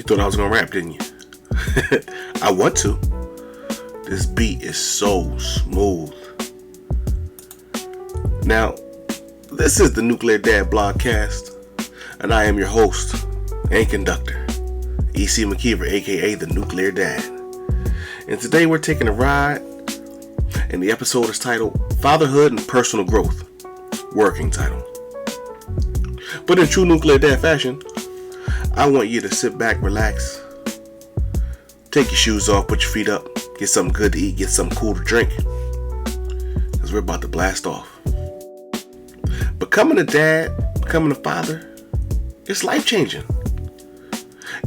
thought I was gonna rap, didn't you? I want to. This beat is so smooth. Now, this is the Nuclear Dad Blogcast, and I am your host and conductor, E.C. McKeever, aka the Nuclear Dad. And today we're taking a ride, and the episode is titled Fatherhood and Personal Growth. Working title. But in true Nuclear Dad fashion, I want you to sit back, relax, take your shoes off, put your feet up, get something good to eat, get something cool to drink, because we're about to blast off. Becoming a dad, becoming a father, it's life-changing.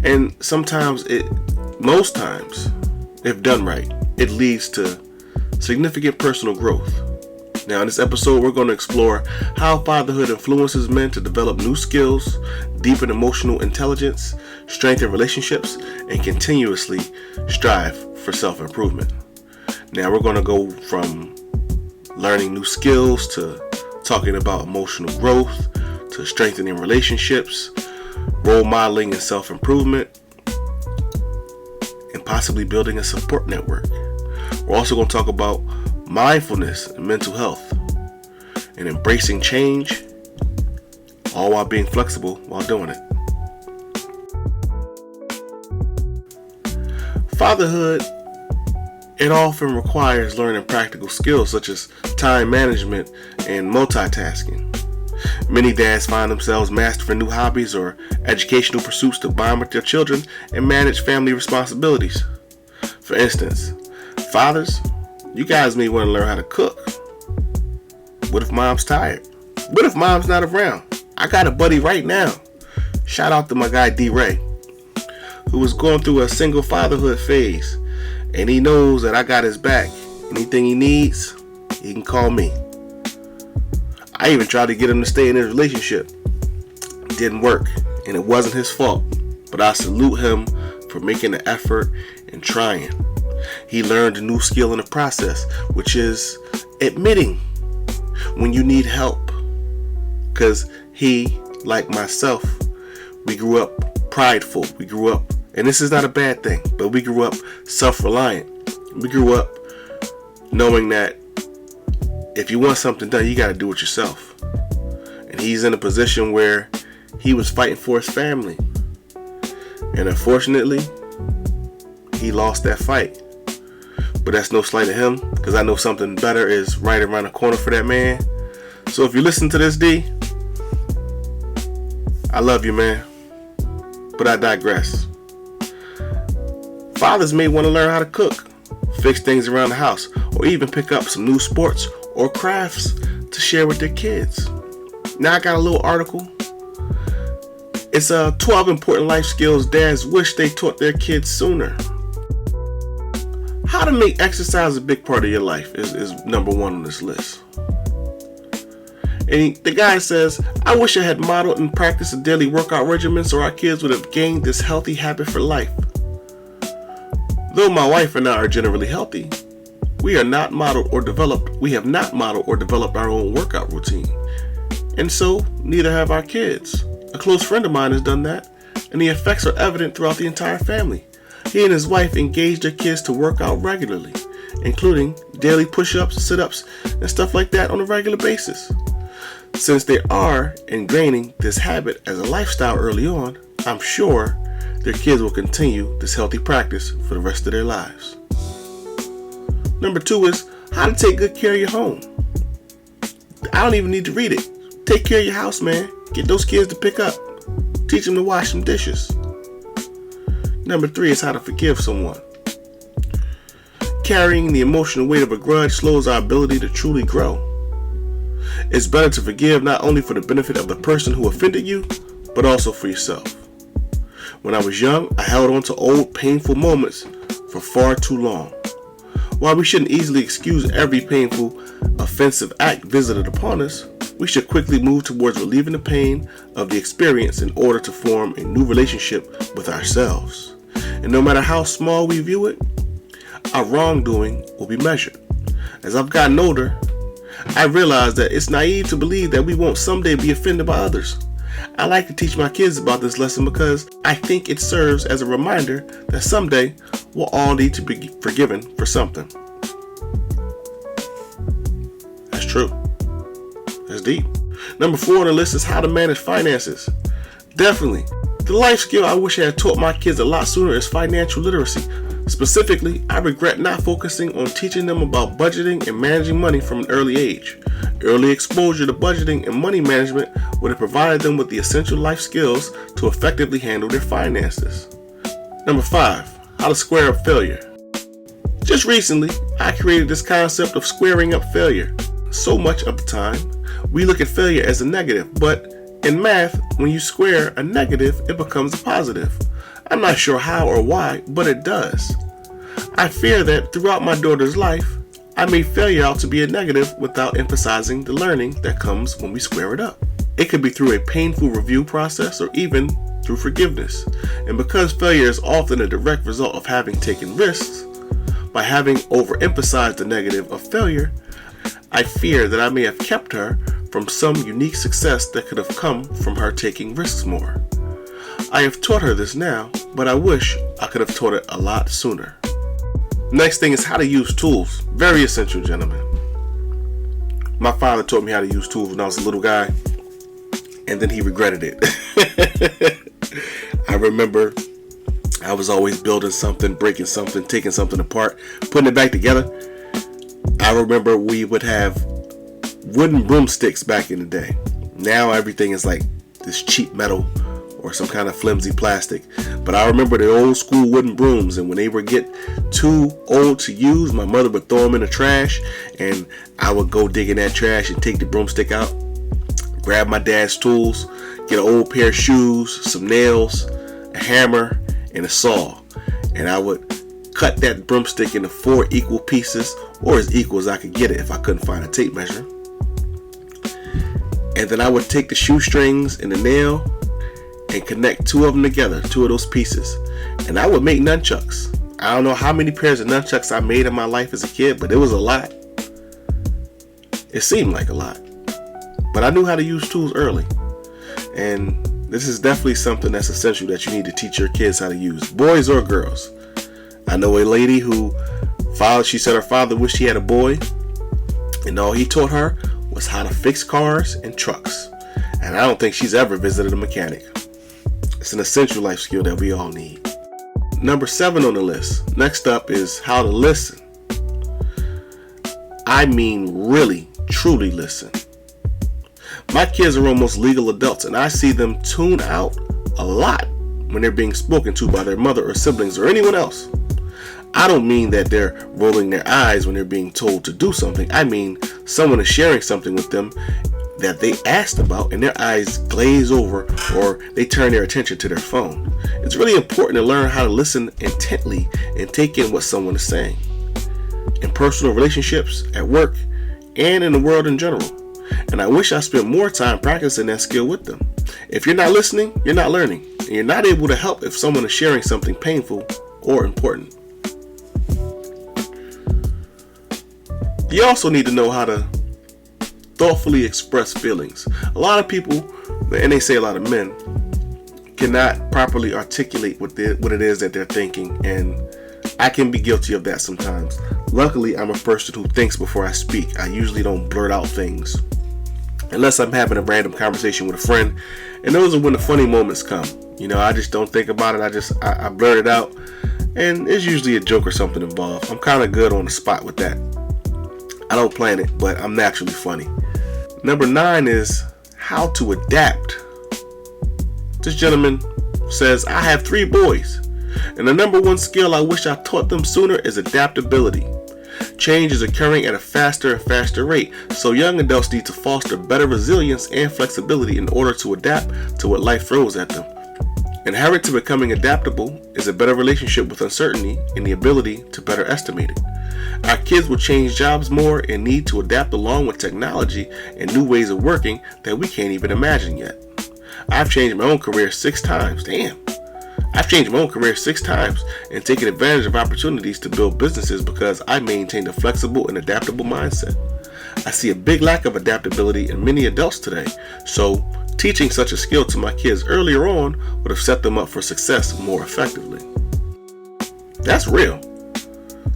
And most times, if done right, it leads to significant personal growth. Now, in this episode, we're going to explore how fatherhood influences men to develop new skills, deepen emotional intelligence, strengthen relationships, and continuously strive for self-improvement. Now, we're going to go from learning new skills to talking about emotional growth to strengthening relationships, role modeling and self-improvement, and possibly building a support network. We're also going to talk about mindfulness and mental health and embracing change, all while being flexible while doing it. Fatherhood, it often requires learning practical skills such as time management and multitasking. Many dads find themselves mastering new hobbies or educational pursuits to bond with their children and manage family responsibilities. For instance, fathers, you guys may want to learn how to cook. What if mom's tired? What if mom's not around? I got a buddy right now. Shout out to my guy D-Ray, who is going through a single fatherhood phase, and he knows that I got his back. Anything he needs, he can call me. I even tried to get him to stay in his relationship. It didn't work, and it wasn't his fault, but I salute him for making the effort and trying. He learned a new skill in the process, which is admitting when you need help. Because he, like myself, we grew up prideful. We grew up, and this is not a bad thing, but we grew up self-reliant. We grew up knowing that if you want something done, you got to do it yourself. And he's in a position where he was fighting for his family. And unfortunately, he lost that fight. But that's no slight to him, because I know something better is right around the corner for that man. So if you listen to this, D, I love you, man. But I digress. Fathers may want to learn how to cook, fix things around the house, or even pick up some new sports or crafts to share with their kids. Now I got a little article. It's 12 important life skills dads wish they taught their kids sooner. How to make exercise a big part of your life is number one on this list. And the guy says, I wish I had modeled and practiced a daily workout regimen so our kids would have gained this healthy habit for life. Though my wife and I are generally healthy, we have not modeled or developed our own workout routine. And so, neither have our kids. A close friend of mine has done that, and the effects are evident throughout the entire family. He and his wife engage their kids to work out regularly, including daily push-ups, sit-ups, and stuff like that on a regular basis. Since they are ingraining this habit as a lifestyle early on, I'm sure their kids will continue this healthy practice for the rest of their lives. Number 2 is how to take good care of your home. I don't even need to read it. Take care of your house, man. Get those kids to pick up. Teach them to wash some dishes. Number 3 is how to forgive someone. Carrying the emotional weight of a grudge slows our ability to truly grow. It's better to forgive not only for the benefit of the person who offended you, but also for yourself. When I was young, I held on to old painful moments for far too long. While we shouldn't easily excuse every painful, offensive act visited upon us, we should quickly move towards relieving the pain of the experience in order to form a new relationship with ourselves. And no matter how small we view it, our wrongdoing will be measured. As I've gotten older, I realize that it's naive to believe that we won't someday be offended by others. I like to teach my kids about this lesson because I think it serves as a reminder that someday we'll all need to be forgiven for something. That's true. That's deep. Number 4 on the list is how to manage finances. Definitely. The life skill I wish I had taught my kids a lot sooner is financial literacy. Specifically, I regret not focusing on teaching them about budgeting and managing money from an early age. Early exposure to budgeting and money management would have provided them with the essential life skills to effectively handle their finances. Number 5, how to square up failure. Just recently, I created this concept of squaring up failure. So much of the time, we look at failure as a negative, but in math, when you square a negative, it becomes a positive. I'm not sure how or why, but it does. I fear that throughout my daughter's life, I made failure out to be a negative without emphasizing the learning that comes when we square it up. It could be through a painful review process or even through forgiveness. And because failure is often a direct result of having taken risks, by having overemphasized the negative of failure, I fear that I may have kept her from some unique success that could have come from her taking risks more. I have taught her this now, but I wish I could have taught it a lot sooner. Next thing is how to use tools. Very essential, gentlemen. My father taught me how to use tools when I was a little guy, and then he regretted it. I remember I was always building something, breaking something, taking something apart, putting it back together. I remember we would have wooden broomsticks back in the day. Now everything is like this cheap metal or some kind of flimsy plastic. But I remember the old school wooden brooms, and when they would get too old to use, my mother would throw them in the trash, and I would go dig in that trash and take the broomstick out, grab my dad's tools, get an old pair of shoes, some nails, a hammer, and a saw. And I would cut that broomstick into 4 equal pieces, or as equal as I could get it if I couldn't find a tape measure. And then I would take the shoestrings and the nail and connect 2 of them together, 2 of those pieces. And I would make nunchucks. I don't know how many pairs of nunchucks I made in my life as a kid, but it was a lot. It seemed like a lot. But I knew how to use tools early. And this is definitely something that's essential that you need to teach your kids how to use, boys or girls. I know a lady who she said her father wished he had a boy, and all he taught her was how to fix cars and trucks. And I don't think she's ever visited a mechanic. It's an essential life skill that we all need. Number 7 on the list. Next up is how to listen. I mean really, truly listen. My kids are almost legal adults, and I see them tune out a lot when they're being spoken to by their mother or siblings or anyone else. I don't mean that they're rolling their eyes when they're being told to do something. I mean someone is sharing something with them that they asked about, and their eyes glaze over or they turn their attention to their phone. It's really important to learn how to listen intently and take in what someone is saying. In personal relationships, at work, and in the world in general. And I wish I spent more time practicing that skill with them. If you're not listening, you're not learning. And you're not able to help if someone is sharing something painful or important. You also need to know how to thoughtfully express feelings. A lot of people, and they say a lot of men, cannot properly articulate what it is that they're thinking, and I can be guilty of that sometimes. Luckily, I'm a person who thinks before I speak. I usually don't blurt out things unless I'm having a random conversation with a friend, and those are when the funny moments come. You know, I just don't think about it. I blurt it out, and there's usually a joke or something involved. I'm kind of good on the spot with that. I don't plan it, but I'm naturally funny. Number 9 is how to adapt. This gentleman says, I have 3 boys, and the number 1 skill I wish I taught them sooner is adaptability. Change is occurring at a faster and faster rate, so young adults need to foster better resilience and flexibility in order to adapt to what life throws at them. Inherent to becoming adaptable is a better relationship with uncertainty and the ability to better estimate it. Our kids will change jobs more and need to adapt along with technology and new ways of working that we can't even imagine yet. I've changed my own career 6 times. I've changed my own career 6 times and taken advantage of opportunities to build businesses because I maintained a flexible and adaptable mindset. I see a big lack of adaptability in many adults today, so Teaching such a skill to my kids earlier on would have set them up for success more effectively. That's real.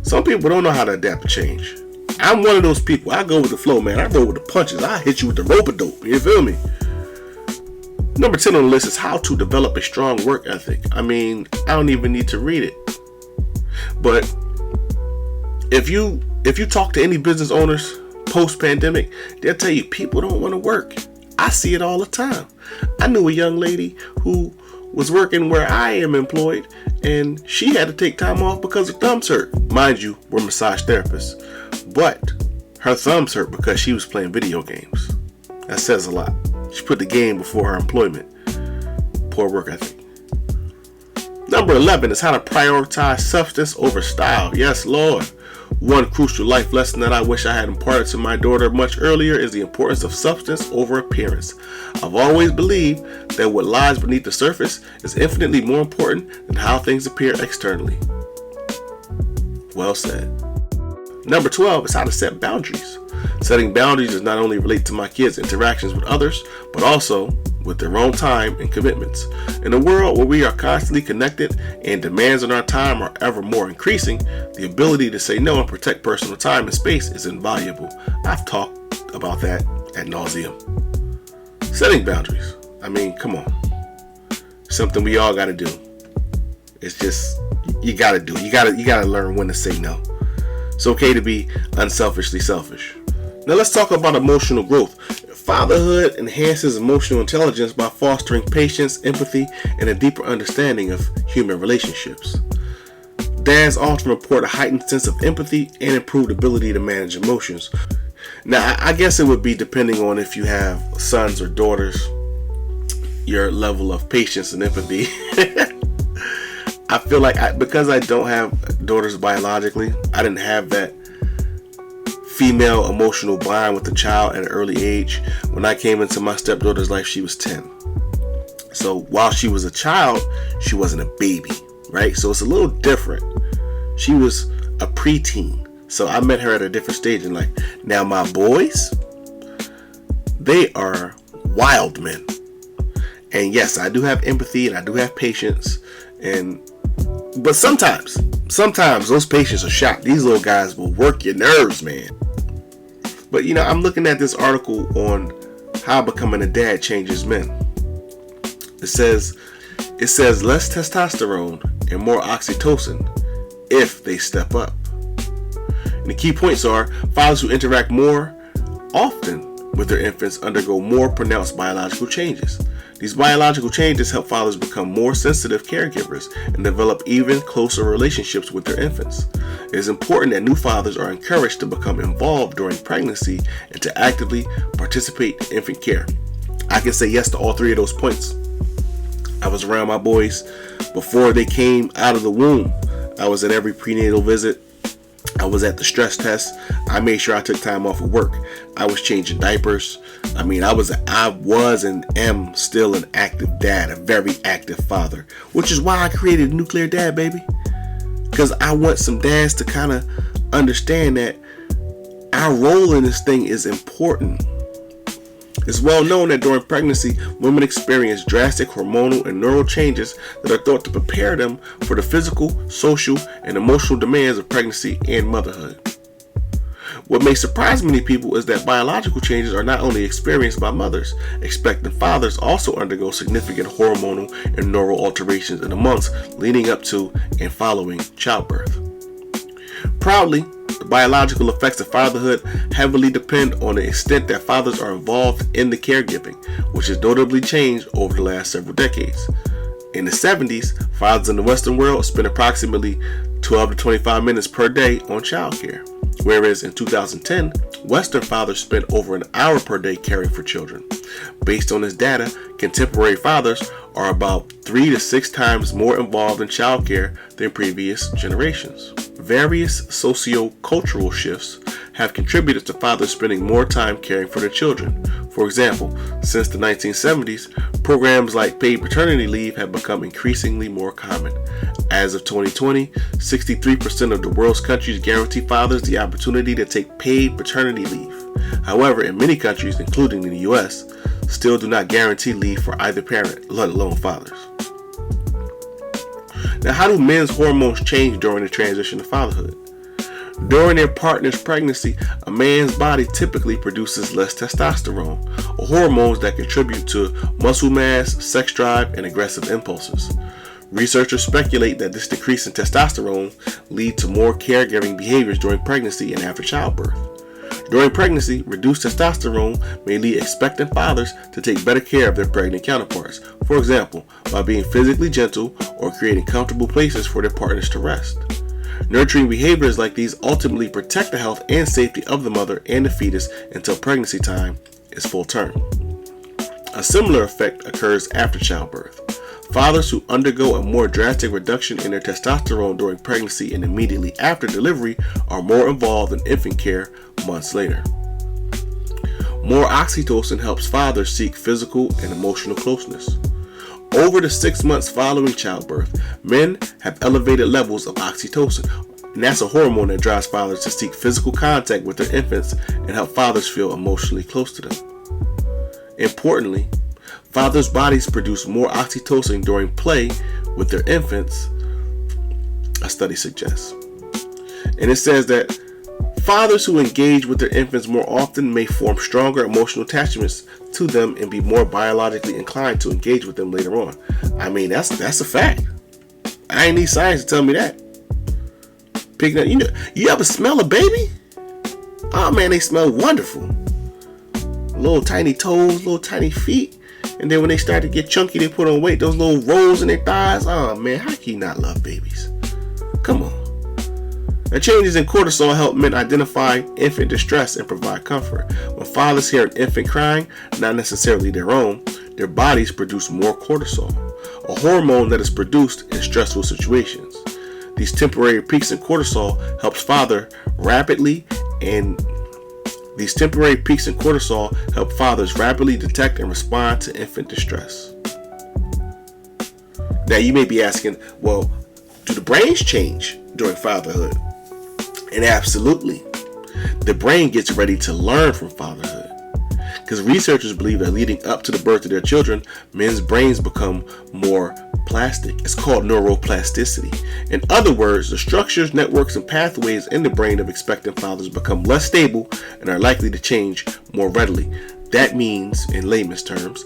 Some people don't know how to adapt to change. I'm one of those people. I go with the flow, man. I roll with the punches. I hit you with the rope-a-dope. You feel me? Number 10 on the list is how to develop a strong work ethic. I mean, I don't even need to read it. But if you talk to any business owners post-pandemic, they'll tell you people don't want to work. I see it all the time. I knew a young lady who was working where I am employed, and she had to take time off because her thumbs hurt. Mind you, we're massage therapists. But her thumbs hurt because she was playing video games. That says a lot. She put the game before her employment. Poor work ethic. Number 11 is how to prioritize substance over style. Yes, Lord. One crucial life lesson that I wish I had imparted to my daughter much earlier is the importance of substance over appearance. I've always believed that what lies beneath the surface is infinitely more important than how things appear externally. Well said. Number 12 is how to set boundaries. Setting boundaries does not only relate to my kids' interactions with others, but also with their own time and commitments. In a world where we are constantly connected and demands on our time are ever more increasing, the ability to say no and protect personal time and space is invaluable. I've talked about that ad nauseum. Setting boundaries. I mean, come on. Something we all got to do. It's just, you got to do it. You got to learn when to say no. It's okay to be unselfishly selfish. Now let's talk about emotional growth. Fatherhood enhances emotional intelligence by fostering patience, empathy, and a deeper understanding of human relationships. Dads often report a heightened sense of empathy and improved ability to manage emotions. Now, I guess it would be depending on if you have sons or daughters, your level of patience and empathy. I feel like because I don't have daughters biologically, I didn't have that female emotional bond with the child at an early age. When I came into my stepdaughter's life, she was 10. So while she was a child, she wasn't a baby, right? So it's a little different. She was a preteen. So I met her at a different stage in life. Now my boys, they are wild men. And yes, I do have empathy and I do have patience. But sometimes those patients are shot. These little guys will work your nerves, man. But I'm looking at this article on how becoming a dad changes men. It says less testosterone and more oxytocin if they step up. And the key points are fathers who interact more often with their infants undergo more pronounced biological changes. These biological changes help fathers become more sensitive caregivers and develop even closer relationships with their infants. It is important that new fathers are encouraged to become involved during pregnancy and to actively participate in infant care. I can say yes to all three of those points. I was around my boys before they came out of the womb. I was at every prenatal visit. I was at the stress test. I made sure I took time off of work. I was changing diapers. I was and am still an active dad, a very active father, which is why I created Nuclear Dad, baby. Because I want some dads to kind of understand that our role in this thing is important. It's well known that during pregnancy, women experience drastic hormonal and neural changes that are thought to prepare them for the physical, social, and emotional demands of pregnancy and motherhood. What may surprise many people is that biological changes are not only experienced by mothers. Expectant fathers also undergo significant hormonal and neural alterations in the months leading up to and following childbirth. Proudly, the biological effects of fatherhood heavily depend on the extent that fathers are involved in the caregiving, which has notably changed over the last several decades. In the 70s, fathers in the Western world spent approximately 12 to 25 minutes per day on childcare, whereas in 2010, Western fathers spent over an hour per day caring for children. Based on this data, contemporary fathers are about 3 to 6 times more involved in childcare than previous generations. Various socio-cultural shifts have contributed to fathers spending more time caring for their children. For example, since the 1970s, programs like paid paternity leave have become increasingly more common. As of 2020, 63% of the world's countries guarantee fathers the opportunity to take paid paternity leave. However, in many countries, including in the US, still do not guarantee leave for either parent, let alone fathers. Now, how do men's hormones change during the transition to fatherhood? During their partner's pregnancy, a man's body typically produces less testosterone, hormones that contribute to muscle mass, sex drive, and aggressive impulses. Researchers speculate that this decrease in testosterone leads to more caregiving behaviors during pregnancy and after childbirth. During pregnancy, reduced testosterone may lead expectant fathers to take better care of their pregnant counterparts, for example, by being physically gentle or creating comfortable places for their partners to rest. Nurturing behaviors like these ultimately protect the health and safety of the mother and the fetus until pregnancy time is full term. A similar effect occurs after childbirth. Fathers who undergo a more drastic reduction in their testosterone during pregnancy and immediately after delivery are more involved in infant care months later. More oxytocin helps fathers seek physical and emotional closeness. Over the 6 months following childbirth, men have elevated levels of oxytocin, and that's a hormone that drives fathers to seek physical contact with their infants and help fathers feel emotionally close to them. Importantly, fathers' bodies produce more oxytocin during play with their infants, a study suggests. And it says that fathers who engage with their infants more often may form stronger emotional attachments to them and be more biologically inclined to engage with them later on. I mean, that's a fact. I ain't need science to tell me that. Picking up, you ever smell a baby? Oh man, they smell wonderful. Little tiny toes, little tiny feet. And then when they start to get chunky, they put on weight, those little rolls in their thighs. Oh man, how can you not love babies? Come on. The changes in cortisol help men identify infant distress and provide comfort. When fathers hear an infant crying, not necessarily their own, their bodies produce more cortisol, a hormone that is produced in stressful situations. These temporary peaks in cortisol helps fathers rapidly detect and respond to infant distress. Now you may be asking, well, do the brains change during fatherhood? And absolutely, the brain gets ready to learn from fatherhood. Because researchers believe that leading up to the birth of their children, men's brains become more plastic. It's called neuroplasticity. In other words, the structures, networks, and pathways in the brain of expectant fathers become less stable and are likely to change more readily. That means, in layman's terms,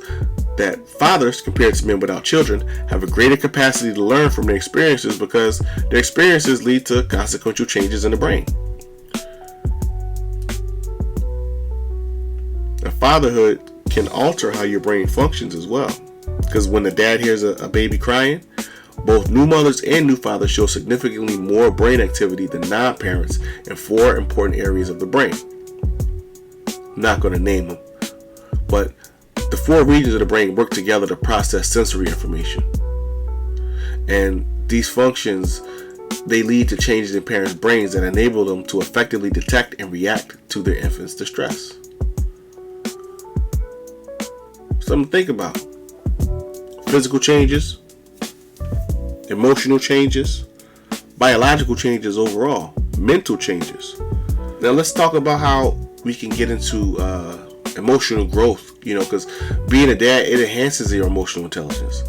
that fathers, compared to men without children, have a greater capacity to learn from their experiences because their experiences lead to consequential changes in the brain. Now, fatherhood can alter how your brain functions as well. Because when the dad hears a baby crying, both new mothers and new fathers show significantly more brain activity than non-parents in 4 important areas of the brain. I'm not going to name them, but the 4 regions of the brain work together to process sensory information. And these functions, they lead to changes in parents' brains that enable them to effectively detect and react to their infant's distress. Something to think about. Physical changes, emotional changes, biological changes overall, mental changes. Now let's talk about how we can get into emotional growth, because being a dad, it enhances your emotional intelligence.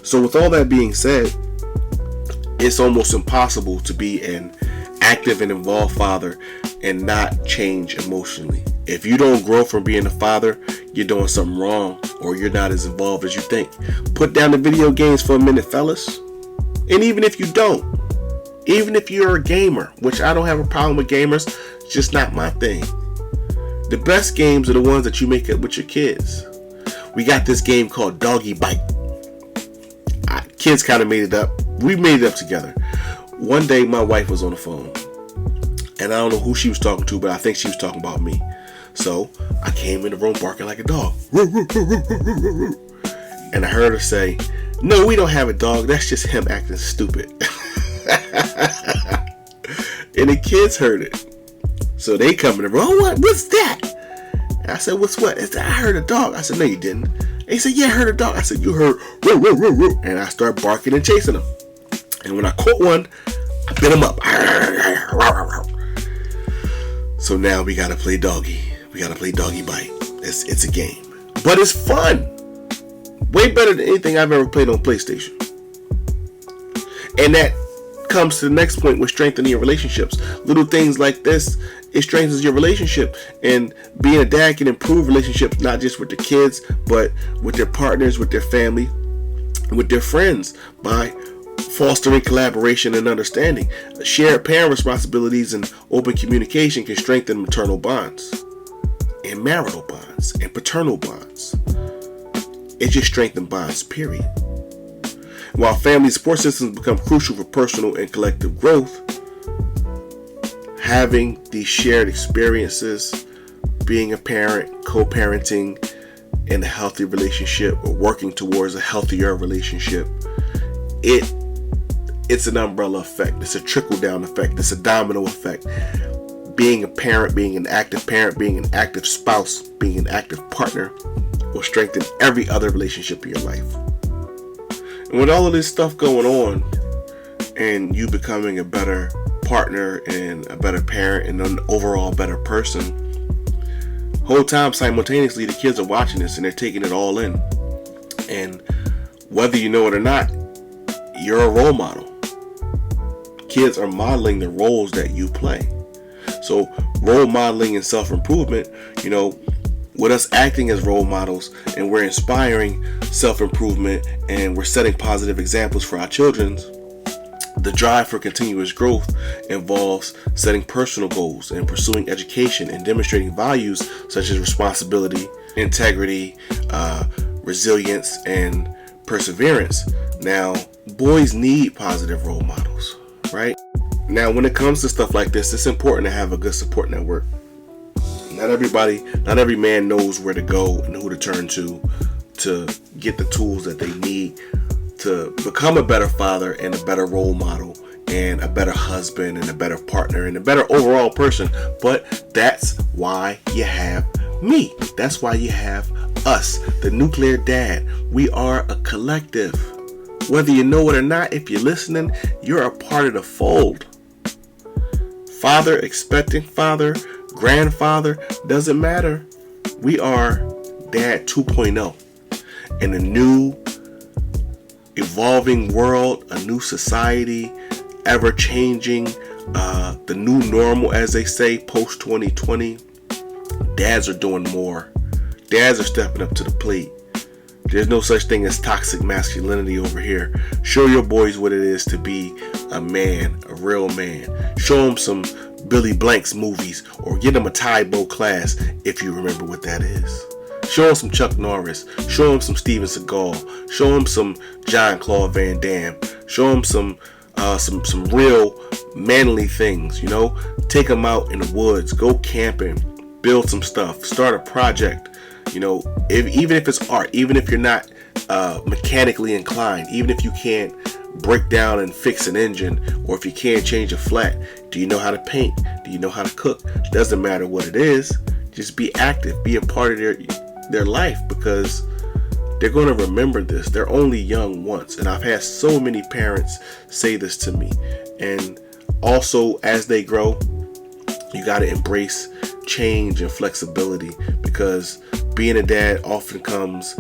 So with all that being said, it's almost impossible to be an active and involved father and not change emotionally. If you don't grow from being a father, you're doing something wrong, or you're not as involved as you think. Put down the video games for a minute, fellas. And even if you don't, even if you're a gamer, which I don't have a problem with gamers, it's just not my thing. The best games are the ones that you make up with your kids. We got this game called Doggy Bite. Kids kind of made it up. We made it up together. One day my wife was on the phone, and I don't know who she was talking to, but I think she was talking about me. So I came in the room barking like a dog. And I heard her say, "No, we don't have a dog. That's just him acting stupid." And the kids heard it. So they come in the room, "Oh, what's that?" And I said, "What's what?" They said, "I heard a dog." I said, "No, you didn't." They said, "Yeah, I heard a dog." I said, "You heard woo, woo, woo, woo." And I started barking and chasing them. And when I caught one, I bit him up. So now we gotta play doggy. We gotta play Doggy Bite. It's a game. But it's fun. Way better than anything I've ever played on PlayStation. And that comes to the next point with strengthening your relationships. Little things like this, it strengthens your relationship. And being a dad can improve relationships, not just with the kids, but with their partners, with their family, with their friends, by fostering collaboration and understanding. Shared parent responsibilities and open communication can strengthen maternal bonds and marital bonds and paternal bonds. It just strengthens bonds, period. While family support systems become crucial for personal and collective growth, having these shared experiences, being a parent, co-parenting in a healthy relationship or working towards a healthier relationship, it's an umbrella effect. It's a trickle-down effect. It's a domino effect. Being a parent, being an active parent, being an active spouse, being an active partner will strengthen every other relationship in your life. And with all of this stuff going on, and you becoming a better partner and a better parent and an overall better person, whole time simultaneously the kids are watching this and they're taking it all in. And whether you know it or not, you're a role model. Kids are modeling the roles that you play. So role modeling and self-improvement, with us acting as role models and we're inspiring self-improvement and we're setting positive examples for our children, the drive for continuous growth involves setting personal goals and pursuing education and demonstrating values such as responsibility, integrity, resilience, and perseverance. Now, boys need positive role models, right? Now, when it comes to stuff like this, it's important to have a good support network. Not every man knows where to go and who to turn to get the tools that they need to become a better father and a better role model and a better husband and a better partner and a better overall person. But that's why you have me. That's why you have us, the Nuclear Dad. We are a collective. Whether you know it or not, if you're listening, you're a part of the fold. Father, expecting father, grandfather, doesn't matter. We are Dad 2.0 in a new evolving world, a new society, ever changing, the new normal, as they say, post 2020. Dads are doing more. Dads are stepping up to the plate. There's no such thing as toxic masculinity over here. Show your boys what it is to be a man, a real man. Show them some Billy Blanks movies or get them a Taibo class if you remember what that is. Show them some Chuck Norris. Show them some Steven Seagal. Show them some Jean-Claude Van Damme. Show them some real manly things. Take them out in the woods. Go camping. Build some stuff. Start a project. Even if it's art, even if you're not mechanically inclined, even if you can't break down and fix an engine, or if you can't change a flat, do you know how to paint? Do you know how to cook? Doesn't matter what it is. Just be active. Be a part of their life, because they're going to remember this. They're only young once. And I've had so many parents say this to me. And also, as they grow, you got to embrace change and flexibility, because being a dad often comes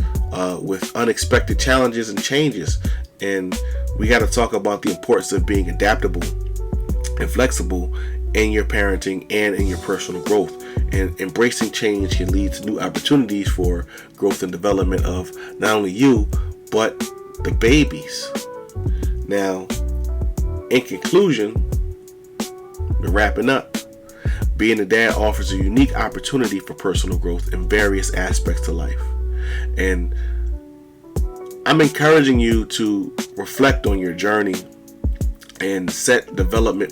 with unexpected challenges and changes. And we got to talk about the importance of being adaptable and flexible in your parenting and in your personal growth. And embracing change can lead to new opportunities for growth and development of not only you, but the babies. Now, in conclusion, we're wrapping up. Being a dad offers a unique opportunity for personal growth in various aspects of life. And I'm encouraging you to reflect on your journey and set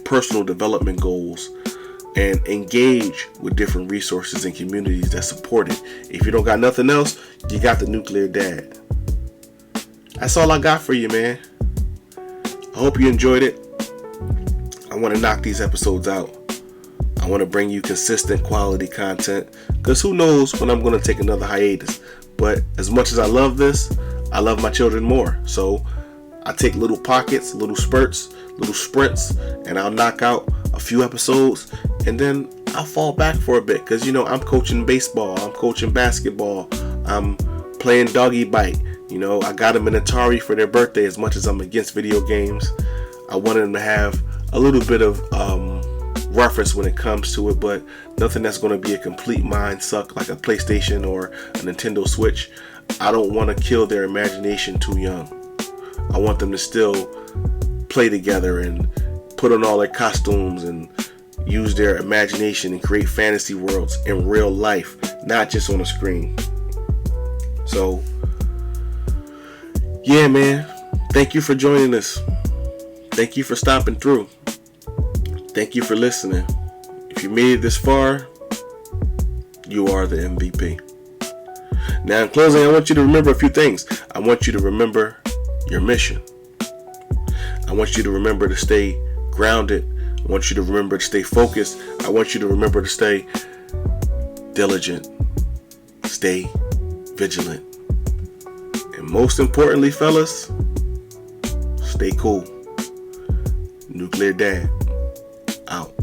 personal development goals, and engage with different resources and communities that support it. If you don't got nothing else, you got the Nuclear Dad. That's all I got for you, man. I hope you enjoyed it. I want to knock these episodes out. I want to bring you consistent quality content, because who knows when I'm going to take another hiatus. But as much as I love this, I love my children more. So I take little pockets, little spurts, little sprints, and I'll knock out a few episodes, and then I'll fall back for a bit, because I'm coaching baseball, I'm coaching basketball, I'm playing Doggy Bite. You know, I got them an Atari for their birthday. As much as I'm against video games, I wanted them to have a little bit of reference when it comes to it, but nothing that's going to be a complete mind suck like a PlayStation or a Nintendo Switch. I don't want to kill their imagination too young. I want them to still play together and put on all their costumes and use their imagination and create fantasy worlds in real life, not just on a screen. So, yeah, man. Thank you for joining us. Thank you for stopping through. Thank you for listening. If you made it this far, you are the MVP. Now, in closing, I want you to remember a few things. I want you to remember your mission. I want you to remember to stay grounded. I want you to remember to stay focused. I want you to remember to stay diligent. Stay vigilant. And most importantly, fellas, stay cool. Nuclear Dad out.